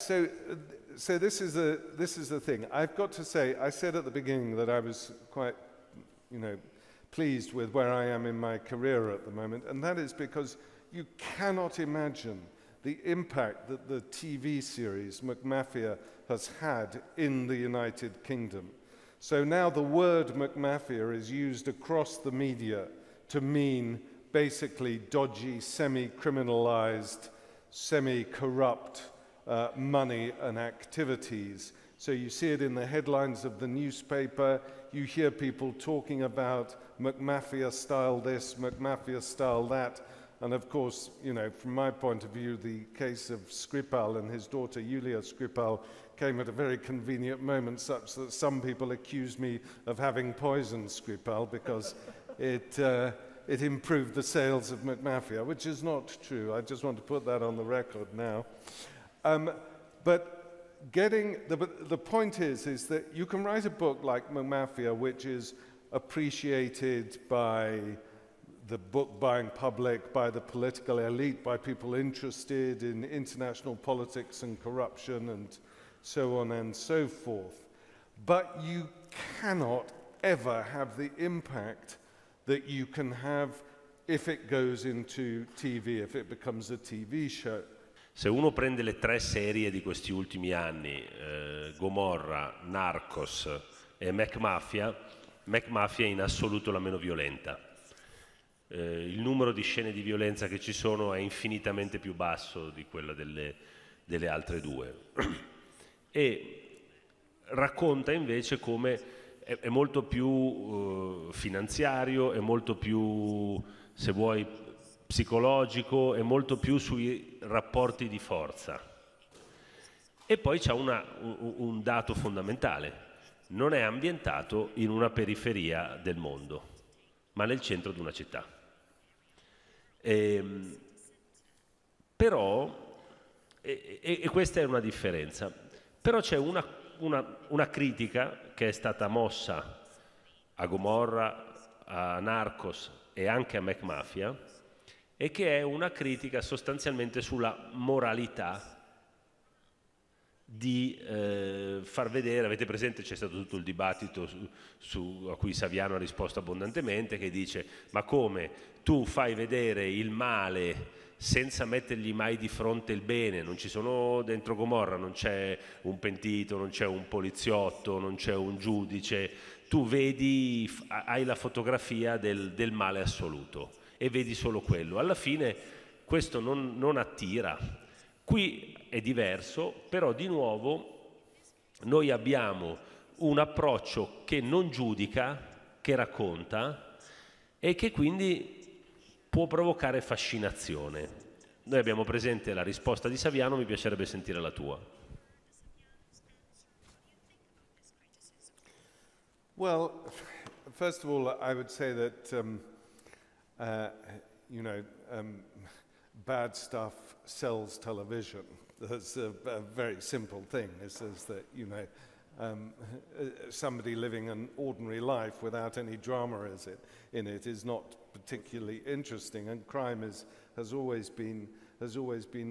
So, so this is the thing. I've got to say, I said at the beginning that I was quite, pleased with where I am in my career at the moment, and that is because you cannot imagine the impact that the TV series McMafia has had in the United Kingdom. So now the word McMafia is used across the media to mean basically dodgy, semi-criminalized, semi-corrupt money and activities. So you see it in the headlines of the newspaper, you hear people talking about McMafia style this, McMafia style that, and of course, from my point of view, the case of Skripal and his daughter Yulia Skripal came at a very convenient moment, such that some people accused me of having poisoned Skripal because it improved the sales of McMafia, which is not true. I just want to put that on the record now. But the point is that you can write a book like McMafia, which is appreciated by the book-buying public, by the political elite, by people interested in international politics and corruption and so on and so forth. But you cannot ever have the impact that you can have if it goes into TV, if it becomes a TV show. Se uno prende le tre serie di questi ultimi anni, Gomorra, Narcos e McMafia è in assoluto la meno violenta. Il numero di scene di violenza che ci sono è infinitamente più basso di quello delle altre due. E racconta invece come è molto più finanziario, è molto più, se vuoi, psicologico, è molto più sui rapporti di forza. E poi c'è un dato fondamentale: non è ambientato in una periferia del mondo, ma nel centro di una città. Però, e questa è una differenza, però c'è una critica che è stata mossa a Gomorra, a Narcos e anche a McMafia, e che è una critica sostanzialmente sulla moralità di far vedere. Avete presente, c'è stato tutto il dibattito a cui Saviano ha risposto abbondantemente, che dice: ma come tu fai vedere il male senza mettergli mai di fronte il bene? Non ci sono dentro Gomorra, non c'è un pentito, non c'è un poliziotto, non c'è un giudice, tu vedi, hai la fotografia del male assoluto e vedi solo quello. Alla fine questo non attira. Qui è diverso, però di nuovo noi abbiamo un approccio che non giudica, che racconta e che quindi può provocare fascinazione. Noi abbiamo presente la risposta di Saviano, mi piacerebbe sentire la tua. Well, first of all, I would say that, bad stuff sells television. That's a very simple thing. This is that, somebody living an ordinary life without any drama in it is not particularly interesting, and crime has always been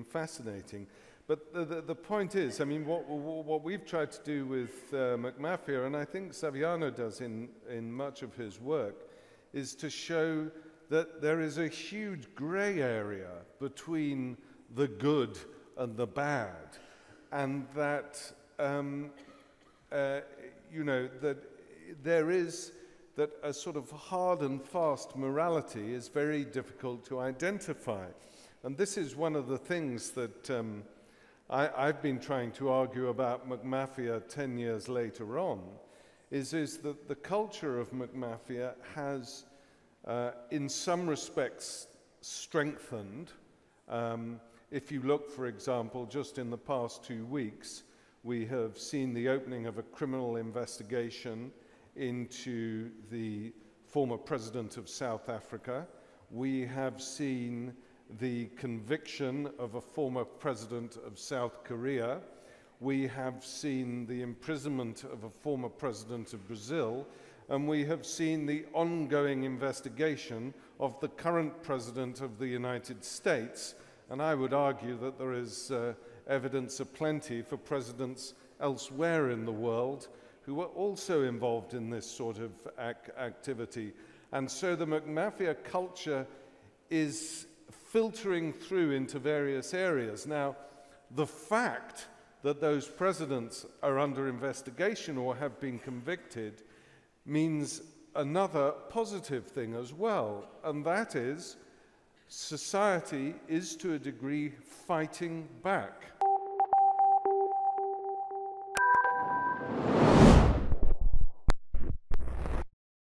fascinating. But the point is, I mean, what we've tried to do with McMafia, and I think Saviano does in much of his work, is to show that there is a huge grey area between the good and the bad, and that that there is that a sort of hard and fast morality is very difficult to identify. And this is one of the things that I've been trying to argue about McMafia 10 years later on, is that the culture of McMafia has, in some respects, strengthened. If you look, for example, just in the past 2 weeks, we have seen the opening of a criminal investigation into the former president of South Africa. We have seen the conviction of a former president of South Korea. We have seen the imprisonment of a former president of Brazil. And we have seen the ongoing investigation of the current president of the United States. And I would argue that there is evidence aplenty for presidents elsewhere in the world who were also involved in this sort of activity. And so the McMafia culture is filtering through into various areas. Now, the fact that those presidents are under investigation or have been convicted means another positive thing as well, and that is society is to a degree fighting back.